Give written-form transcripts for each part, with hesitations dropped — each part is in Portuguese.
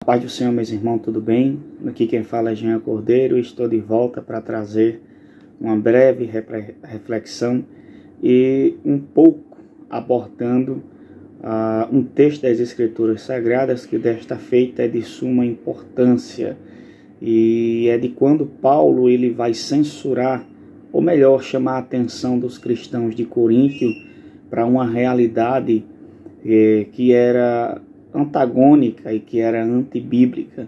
Paz do Senhor, meus irmãos, tudo bem? Aqui quem fala é Jean Cordeiro e estou de volta para trazer uma breve reflexão e um pouco abordando um texto das Escrituras Sagradas que desta feita é de suma importância e é de quando Paulo ele vai censurar, ou melhor, chamar a atenção dos cristãos de Coríntio para uma realidade que era antagônica e que era antibíblica.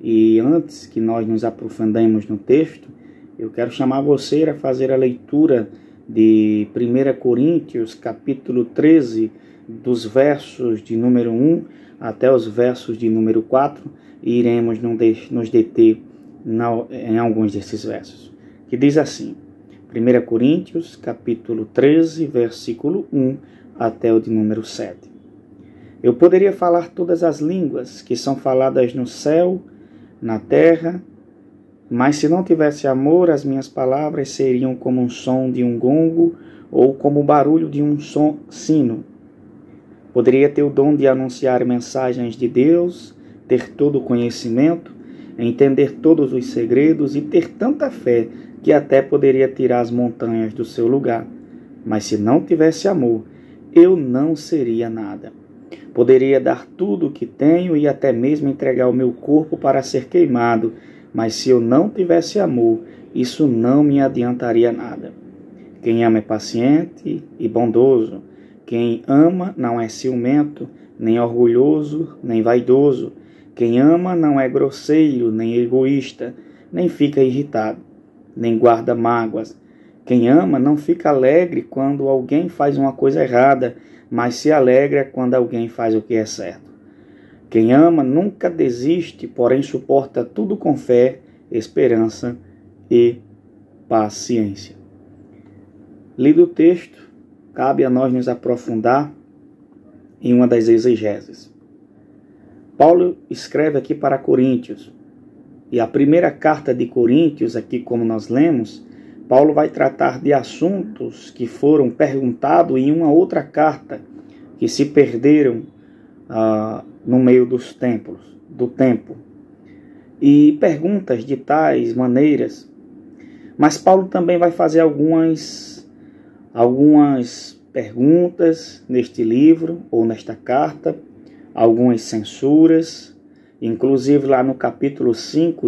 E antes que nós nos aprofundemos no texto, eu quero chamar você a fazer a leitura de 1 Coríntios, capítulo 13, dos versos de número 1 até os versos de número 4, e iremos nos deter em alguns desses versos, que diz assim, 1 Coríntios, capítulo 13, versículo 1 até o de número 7. Eu poderia falar todas as línguas que são faladas no céu, na terra, mas se não tivesse amor, as minhas palavras seriam como um som de um gongo ou como o barulho de um sino. Poderia ter o dom de anunciar mensagens de Deus, ter todo o conhecimento, entender todos os segredos e ter tanta fé que até poderia tirar as montanhas do seu lugar. Mas se não tivesse amor, eu não seria nada. Poderia dar tudo o que tenho e até mesmo entregar o meu corpo para ser queimado, mas se eu não tivesse amor, isso não me adiantaria nada. Quem ama é paciente e bondoso. Quem ama não é ciumento, nem orgulhoso, nem vaidoso. Quem ama não é grosseiro, nem egoísta, nem fica irritado, nem guarda mágoas. Quem ama não fica alegre quando alguém faz uma coisa errada, mas se alegra quando alguém faz o que é certo. Quem ama nunca desiste, porém suporta tudo com fé, esperança e paciência. Lido o texto, cabe a nós nos aprofundar em uma das exegeses. Paulo escreve aqui para Coríntios, e a primeira carta de Coríntios, aqui como nós lemos, Paulo vai tratar de assuntos que foram perguntados em uma outra carta, que se perderam no meio do tempo. E perguntas de tais maneiras. Mas Paulo também vai fazer algumas perguntas neste livro, ou nesta carta, algumas censuras, inclusive lá no capítulo 5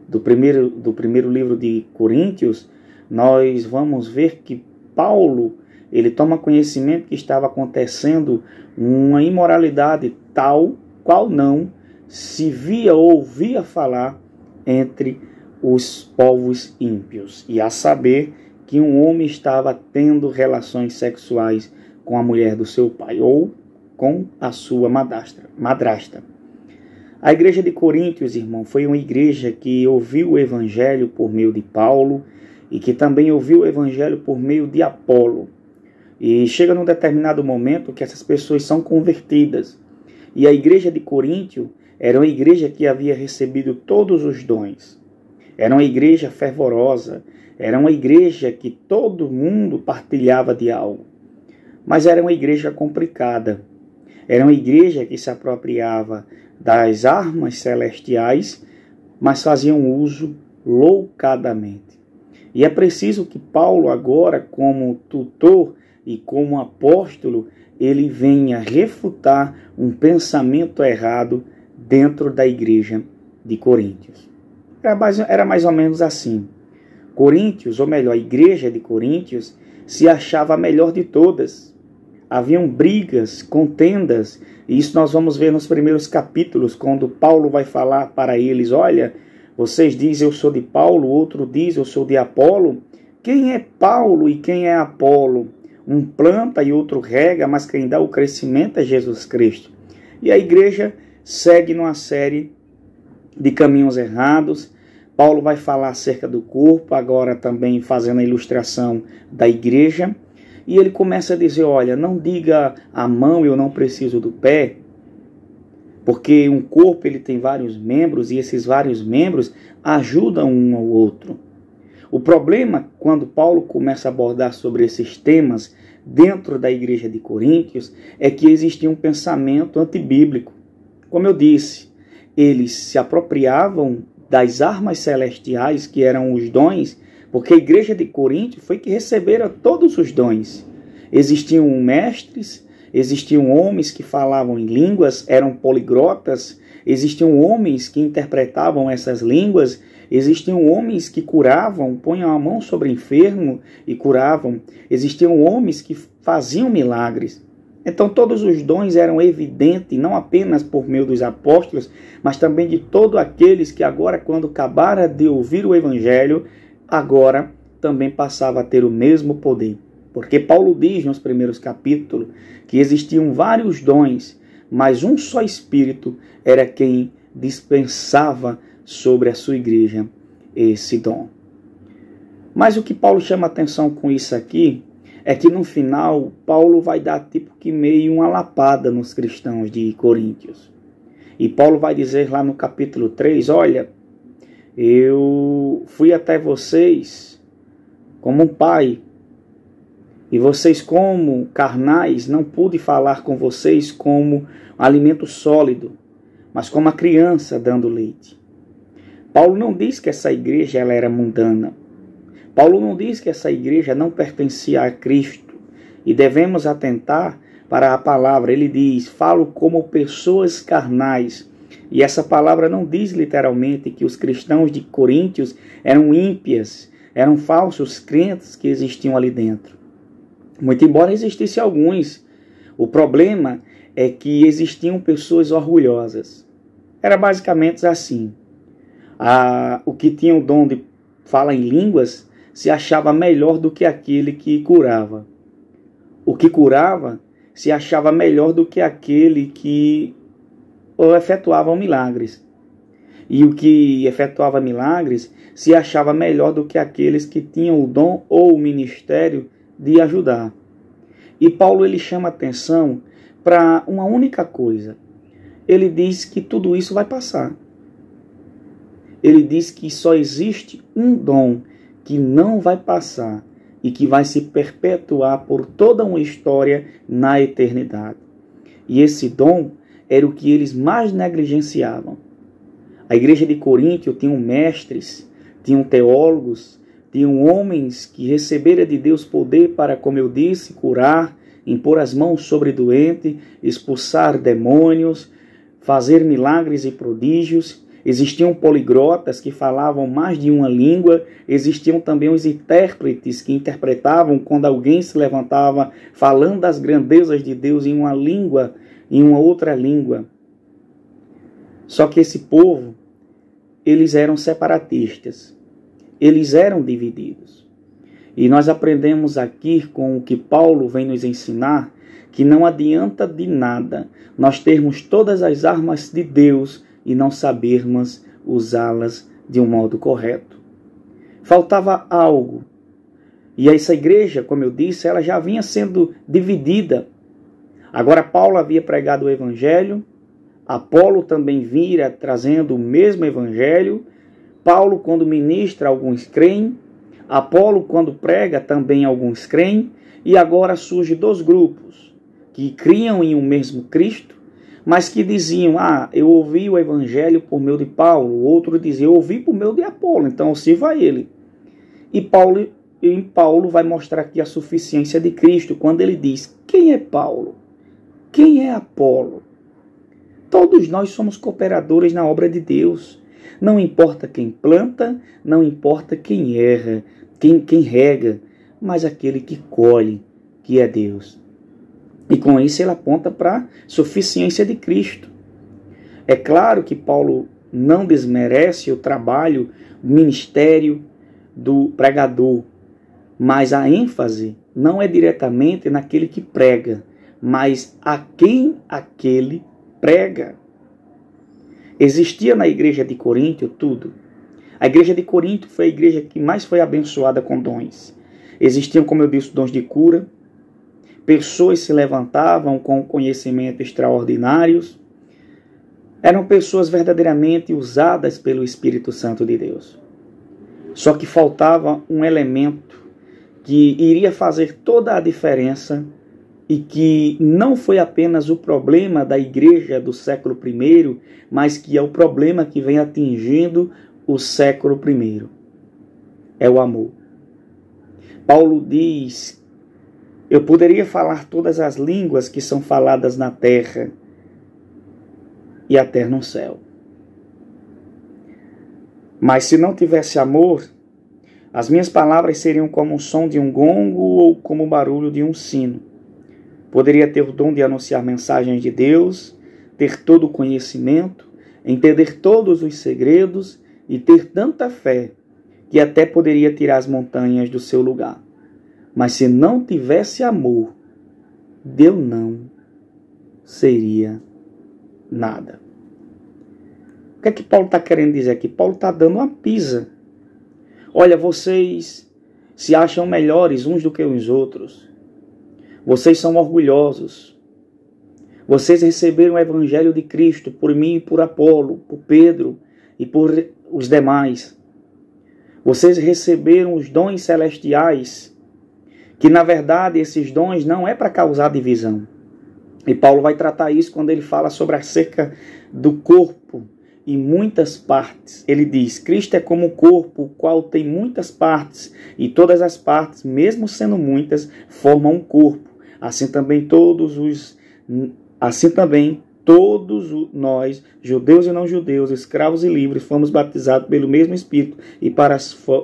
do primeiro livro de Coríntios, nós vamos ver que Paulo, ele toma conhecimento que estava acontecendo uma imoralidade tal qual não se via ou ouvia falar entre os povos ímpios. E a saber que um homem estava tendo relações sexuais com a mulher do seu pai ou com a sua madrasta. A igreja de Coríntios, irmão, foi uma igreja que ouviu o evangelho por meio de Paulo e que também ouviu o evangelho por meio de Apolo. E chega num determinado momento que essas pessoas são convertidas. E a igreja de Coríntio era uma igreja que havia recebido todos os dons. Era uma igreja fervorosa, era uma igreja que todo mundo partilhava de algo. Mas era uma igreja complicada. Era uma igreja que se apropriava das armas celestiais, mas faziam uso loucadamente. E é preciso que Paulo agora, como tutor e como apóstolo, ele venha refutar um pensamento errado dentro da igreja de Coríntios. Era mais ou menos assim. Coríntios, ou melhor, a igreja de Coríntios, se achava a melhor de todas. Haviam brigas, contendas, e isso nós vamos ver nos primeiros capítulos, quando Paulo vai falar para eles, olha, vocês dizem eu sou de Paulo, outro diz eu sou de Apolo. Quem é Paulo e quem é Apolo? Um planta e outro rega, mas quem dá o crescimento é Jesus Cristo. E a igreja segue numa série de caminhos errados. Paulo vai falar acerca do corpo, agora também fazendo a ilustração da igreja. E ele começa a dizer, olha, não diga a mão, eu não preciso do pé, porque um corpo ele tem vários membros e esses vários membros ajudam um ao outro. O problema, quando Paulo começa a abordar sobre esses temas dentro da igreja de Coríntios, é que existia um pensamento antibíblico. Como eu disse, eles se apropriavam das armas celestiais, que eram os dons, porque a igreja de Corinto foi que recebera todos os dons. Existiam mestres, existiam homens que falavam em línguas, eram poliglotas, existiam homens que interpretavam essas línguas, existiam homens que curavam, punham a mão sobre o enfermo e curavam, existiam homens que faziam milagres. Então todos os dons eram evidentes, não apenas por meio dos apóstolos, mas também de todos aqueles que agora, quando acabaram de ouvir o Evangelho, agora também passavam a ter o mesmo poder. Porque Paulo diz nos primeiros capítulos que existiam vários dons, mas um só Espírito era quem dispensava sobre a sua igreja esse dom. Mas o que Paulo chama atenção com isso aqui é que no final Paulo vai dar tipo que meio uma lapada nos cristãos de Coríntios. E Paulo vai dizer lá no capítulo 3, olha, eu fui até vocês como um pai, e vocês como carnais não pude falar com vocês como alimento sólido, mas como a criança dando leite. Paulo não diz que essa igreja ela era mundana. Paulo não diz que essa igreja não pertencia a Cristo. E devemos atentar para a palavra. Ele diz, falo como pessoas carnais. E essa palavra não diz literalmente que os cristãos de Coríntios eram ímpias, eram falsos crentes que existiam ali dentro. Muito embora existissem alguns, o problema é que existiam pessoas orgulhosas. Era basicamente assim. O que tinha o dom de falar em línguas se achava melhor do que aquele que curava. O que curava se achava melhor do que aquele que efetuava milagres. E o que efetuava milagres se achava melhor do que aqueles que tinham o dom ou o ministério de ajudar. E Paulo ele chama atenção para uma única coisa. Ele diz que tudo isso vai passar. Ele diz que só existe um dom que não vai passar e que vai se perpetuar por toda uma história na eternidade. E esse dom era o que eles mais negligenciavam. A igreja de Corinto tinha mestres, tinham teólogos, tinham homens que receberam de Deus poder para, como eu disse, curar, impor as mãos sobre doente, expulsar demônios, fazer milagres e prodígios. Existiam poliglotas que falavam mais de uma língua, existiam também os intérpretes que interpretavam quando alguém se levantava falando das grandezas de Deus em uma língua, em uma outra língua. Só que esse povo, eles eram separatistas, eles eram divididos. E nós aprendemos aqui com o que Paulo vem nos ensinar, que não adianta de nada nós termos todas as armas de Deus e não sabermos usá-las de um modo correto. Faltava algo. E essa igreja, como eu disse, ela já vinha sendo dividida. Agora Paulo havia pregado o evangelho, Apolo também vira trazendo o mesmo evangelho. Paulo, quando ministra, alguns creem. Apolo, quando prega, também alguns creem. E agora surgem dois grupos que criam em um mesmo Cristo, mas que diziam, eu ouvi o evangelho por meio de Paulo. O outro dizia, eu ouvi por meio de Apolo, então eu sirvo a ele. E Paulo vai mostrar aqui a suficiência de Cristo, quando ele diz, quem é Paulo? Quem é Apolo? Todos nós somos cooperadores na obra de Deus. Não importa quem planta, não importa quem erra, quem rega, mas aquele que colhe, que é Deus. E com isso ele aponta para a suficiência de Cristo. É claro que Paulo não desmerece o trabalho, o ministério do pregador, mas a ênfase não é diretamente naquele que prega, mas a quem aquele prega. Existia na igreja de Corinto tudo. A igreja de Corinto foi a igreja que mais foi abençoada com dons. Existiam, como eu disse, dons de cura. Pessoas se levantavam com conhecimento extraordinários. Eram pessoas verdadeiramente usadas pelo Espírito Santo de Deus. Só que faltava um elemento que iria fazer toda a diferença e que não foi apenas o problema da igreja do século I, mas que é o problema que vem atingindo o século I. É o amor. Paulo diz: eu poderia falar todas as línguas que são faladas na terra e até no céu. Mas se não tivesse amor, as minhas palavras seriam como o som de um gongo ou como o barulho de um sino. Poderia ter o dom de anunciar mensagens de Deus, ter todo o conhecimento, entender todos os segredos e ter tanta fé que até poderia tirar as montanhas do seu lugar. Mas se não tivesse amor, eu não seria nada. O que é que Paulo está querendo dizer aqui? Paulo está dando uma pisa. Olha, vocês se acham melhores uns do que os outros. Vocês são orgulhosos. Vocês receberam o evangelho de Cristo por mim e por Apolo, por Pedro e por os demais. Vocês receberam os dons celestiais, que na verdade esses dons não é para causar divisão. E Paulo vai tratar isso quando ele fala sobre acerca do corpo e muitas partes. Ele diz: Cristo é como o corpo, o qual tem muitas partes, e todas as partes, mesmo sendo muitas, formam um corpo. Assim também todos nós, judeus e não judeus, escravos e livres, fomos batizados pelo mesmo Espírito e para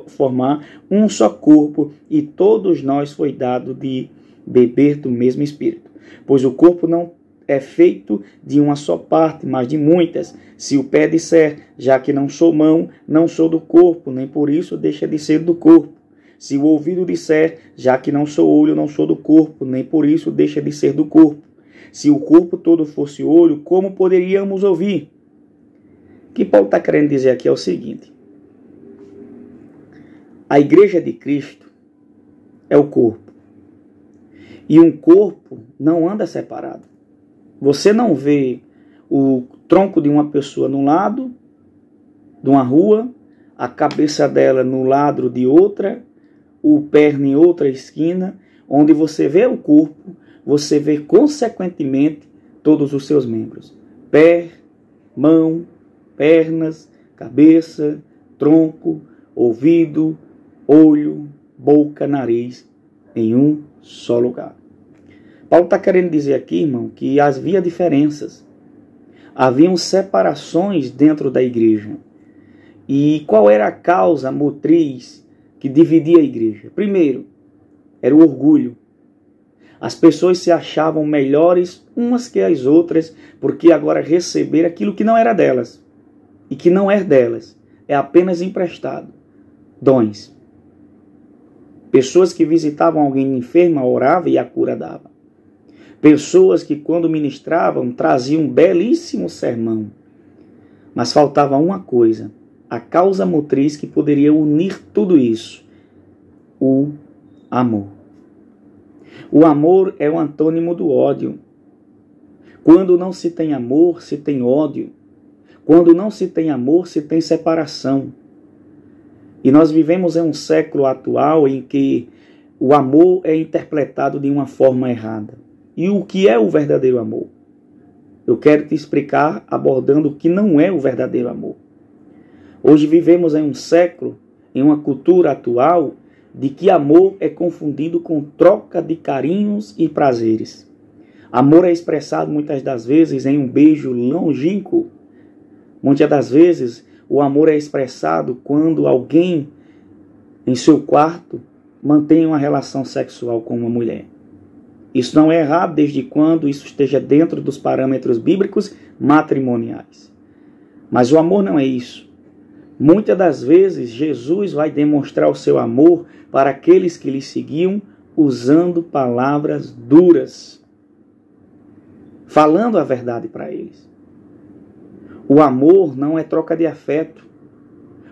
formar um só corpo, e todos nós foi dado de beber do mesmo Espírito. Pois o corpo não é feito de uma só parte, mas de muitas. Se o pé disser, já que não sou mão, não sou do corpo, nem por isso deixa de ser do corpo. Se o ouvido disser, já que não sou olho, não sou do corpo, nem por isso deixa de ser do corpo. Se o corpo todo fosse olho, como poderíamos ouvir? O que Paulo está querendo dizer aqui é o seguinte: a igreja de Cristo é o corpo. E um corpo não anda separado. Você não vê o tronco de uma pessoa num lado de uma rua, a cabeça dela no lado de outra, o pé em outra esquina. Onde você vê o corpo, você vê consequentemente todos os seus membros: pé, mão, pernas, cabeça, tronco, ouvido, olho, boca, nariz, em um só lugar. Paulo está querendo dizer aqui, irmão, que havia diferenças. Haviam separações dentro da igreja. E qual era a causa motriz que dividia a igreja? Primeiro, era o orgulho. As pessoas se achavam melhores umas que as outras, porque agora receberam aquilo que não era delas. E que não é delas, é apenas emprestado. Dons. Pessoas que visitavam alguém enfermo, oravam e a cura dava. Pessoas que quando ministravam traziam um belíssimo sermão. Mas faltava uma coisa, a causa motriz que poderia unir tudo isso: o amor. O amor é o antônimo do ódio. Quando não se tem amor, se tem ódio. Quando não se tem amor, se tem separação. E nós vivemos em um século atual em que o amor é interpretado de uma forma errada. E o que é o verdadeiro amor? Eu quero te explicar abordando o que não é o verdadeiro amor. Hoje vivemos em um século, em uma cultura atual, de que amor é confundido com troca de carinhos e prazeres. Amor é expressado muitas das vezes em um beijo longínquo. Muitas das vezes o amor é expressado quando alguém em seu quarto mantém uma relação sexual com uma mulher. Isso não é errado desde quando isso esteja dentro dos parâmetros bíblicos matrimoniais. Mas o amor não é isso. Muitas das vezes Jesus vai demonstrar o seu amor para aqueles que lhe seguiam usando palavras duras, falando a verdade para eles. O amor não é troca de afeto.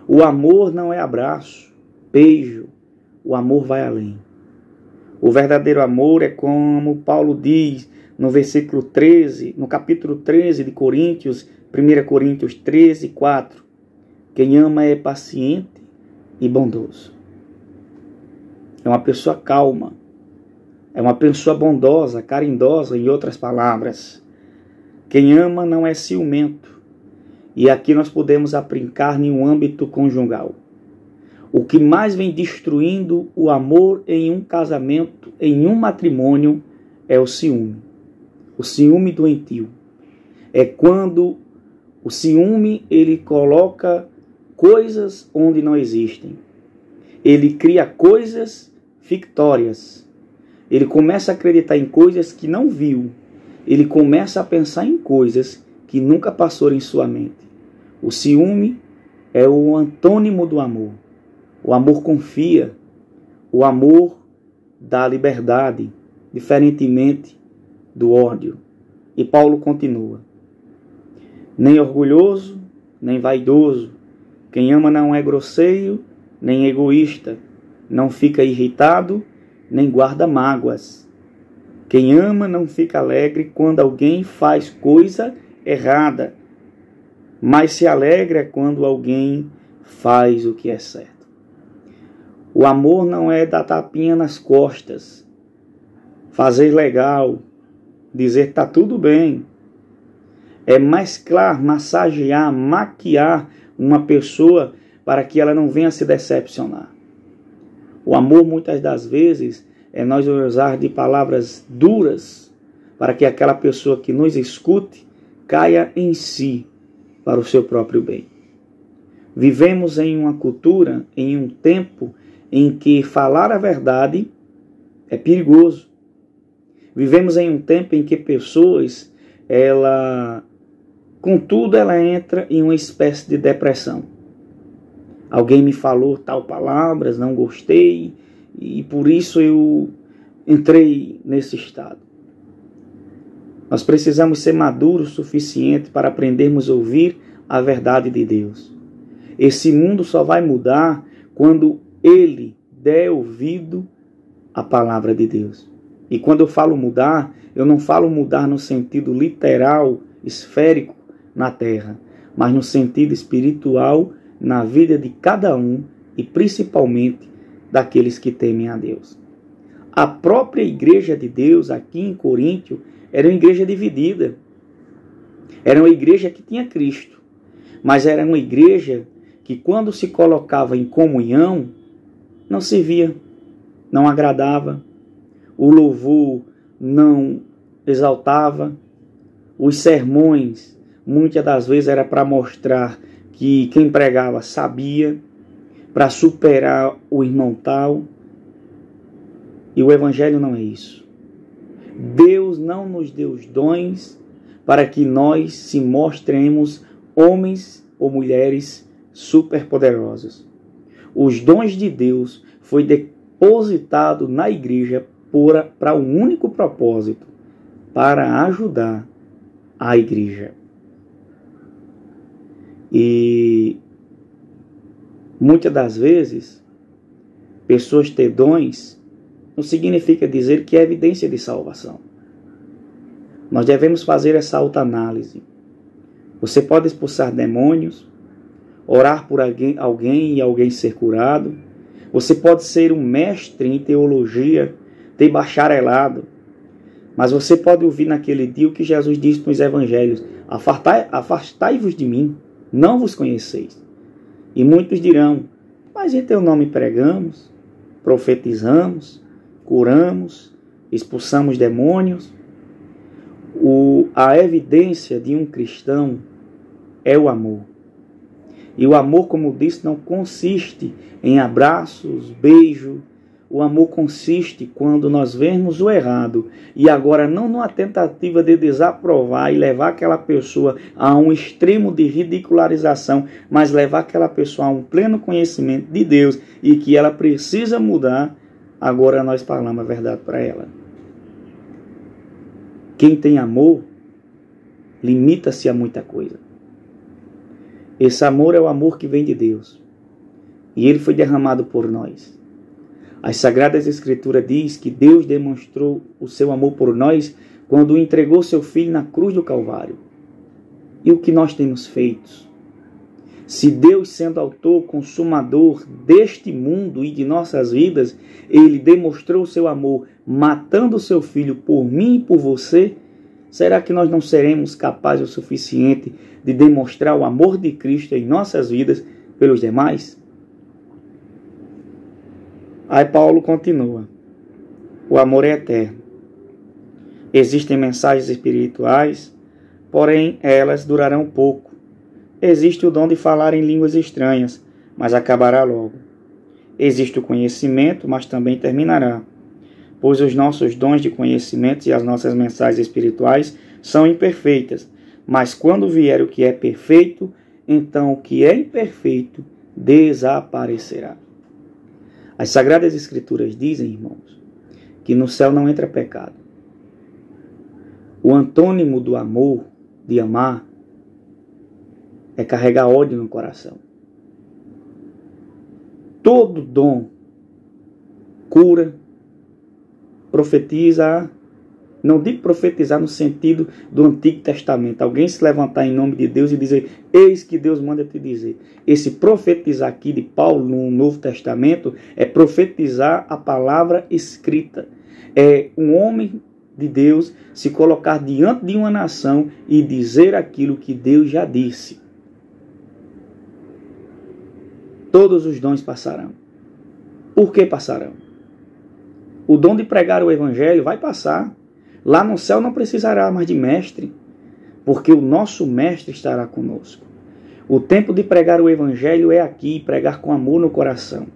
O amor não é abraço, beijo. O amor vai além. O verdadeiro amor é como Paulo diz no versículo 13, no capítulo 13 de Coríntios, 1 Coríntios 13, 4. Quem ama é paciente e bondoso. É uma pessoa calma. É uma pessoa bondosa, carindosa, em outras palavras. Quem ama não é ciumento. E aqui nós podemos aplicar em um âmbito conjugal. O que mais vem destruindo o amor em um casamento, em um matrimônio, é o ciúme. O ciúme doentio. É quando o ciúme ele coloca coisas onde não existem. Ele cria coisas fictórias. Ele começa a acreditar em coisas que não viu. Ele começa a pensar em coisas que nunca passaram em sua mente. O ciúme é o antônimo do amor. O amor confia. O amor dá liberdade, diferentemente do ódio. E Paulo continua. Nem orgulhoso, nem vaidoso. Quem ama não é grosseiro, nem egoísta. Não fica irritado, nem guarda mágoas. Quem ama não fica alegre quando alguém faz coisa errada, mas se alegra quando alguém faz o que é certo. O amor não é dar tapinha nas costas, fazer legal, dizer tá tudo bem. É mesclar, massagear, maquiar uma pessoa para que ela não venha se decepcionar. O amor, muitas das vezes, é nós usar de palavras duras para que aquela pessoa que nos escute caia em si para o seu próprio bem. Vivemos em uma cultura, em um tempo em que falar a verdade é perigoso. Vivemos em um tempo em que pessoas, contudo, ela entra em uma espécie de depressão. Alguém me falou tal palavras, não gostei, e por isso eu entrei nesse estado. Nós precisamos ser maduros o suficiente para aprendermos a ouvir a verdade de Deus. Esse mundo só vai mudar quando ele der ouvido à palavra de Deus. E quando eu falo mudar, eu não falo mudar no sentido literal, esférico, na terra, mas no sentido espiritual, na vida de cada um e principalmente daqueles que temem a Deus. A própria igreja de Deus aqui em Coríntio era uma igreja dividida. Era uma igreja que tinha Cristo, mas era uma igreja que quando se colocava em comunhão, não servia, não agradava, o louvor não exaltava, os sermões muitas das vezes era para mostrar que quem pregava sabia, para superar o irmão tal. E o evangelho não é isso. Deus não nos deu os dons para que nós se mostremos homens ou mulheres superpoderosos. Os dons de Deus foi depositado na igreja para um único propósito, para ajudar a igreja. E muitas das vezes, pessoas ter dons não significa dizer que é evidência de salvação. Nós devemos fazer essa autoanálise. Você pode expulsar demônios, orar por alguém e alguém ser curado. Você pode ser um mestre em teologia, ter bacharelado. Mas você pode ouvir naquele dia o que Jesus disse nos evangelhos: afastai-vos de mim, não vos conheceis. E muitos dirão: mas em teu nome pregamos, profetizamos, curamos, expulsamos demônios. A evidência de um cristão é o amor. E o amor, como disse, não consiste em abraços, beijos. O amor consiste quando nós vemos o errado e agora não numa tentativa de desaprovar e levar aquela pessoa a um extremo de ridicularização, mas levar aquela pessoa a um pleno conhecimento de Deus e que ela precisa mudar. Agora nós falamos a verdade para ela. Quem tem amor limita-se a muita coisa. Esse amor é o amor que vem de Deus e ele foi derramado por nós. As Sagradas Escrituras diz que Deus demonstrou o seu amor por nós quando entregou seu Filho na cruz do Calvário. E o que nós temos feito? Se Deus, sendo autor, consumador deste mundo e de nossas vidas, Ele demonstrou o seu amor matando o seu filho por mim e por você, será que nós não seremos capazes o suficiente de demonstrar o amor de Cristo em nossas vidas pelos demais? Aí Paulo continua. O amor é eterno. Existem mensagens espirituais, porém elas durarão pouco. Existe o dom de falar em línguas estranhas, mas acabará logo. Existe o conhecimento, mas também terminará. Pois os nossos dons de conhecimento e as nossas mensagens espirituais são imperfeitas. Mas quando vier o que é perfeito, então o que é imperfeito desaparecerá. As Sagradas Escrituras dizem, irmãos, que no céu não entra pecado. O antônimo do amor, de amar, é carregar ódio no coração. Todo dom cura, profetiza, não digo profetizar no sentido do Antigo Testamento, alguém se levantar em nome de Deus e dizer, eis que Deus manda te dizer. Esse profetizar aqui de Paulo no Novo Testamento é profetizar a palavra escrita. É um homem de Deus se colocar diante de uma nação e dizer aquilo que Deus já disse. Todos os dons passarão. Por que passarão? O dom de pregar o Evangelho vai passar. Lá no céu não precisará mais de mestre, porque o nosso mestre estará conosco. O tempo de pregar o Evangelho é aqui, pregar com amor no coração.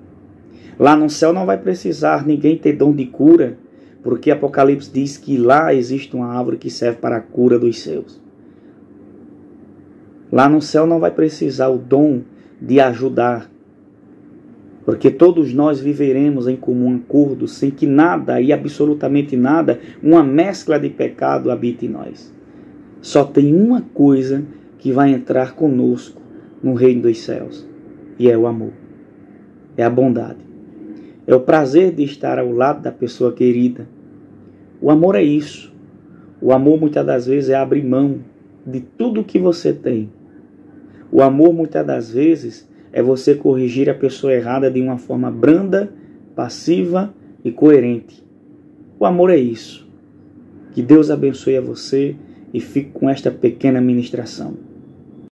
Lá no céu não vai precisar ninguém ter dom de cura, porque Apocalipse diz que lá existe uma árvore que serve para a cura dos seus. Lá no céu não vai precisar o dom de ajudar, porque todos nós viveremos em comum acordo, sem que nada e absolutamente nada, uma mescla de pecado habite em nós. Só tem uma coisa que vai entrar conosco no reino dos céus, e é o amor, é a bondade, é o prazer de estar ao lado da pessoa querida. O amor é isso. O amor muitas das vezes é abrir mão de tudo que você tem. O amor muitas das vezes é você corrigir a pessoa errada de uma forma branda, passiva e coerente. O amor é isso. Que Deus abençoe a você e fique com esta pequena ministração.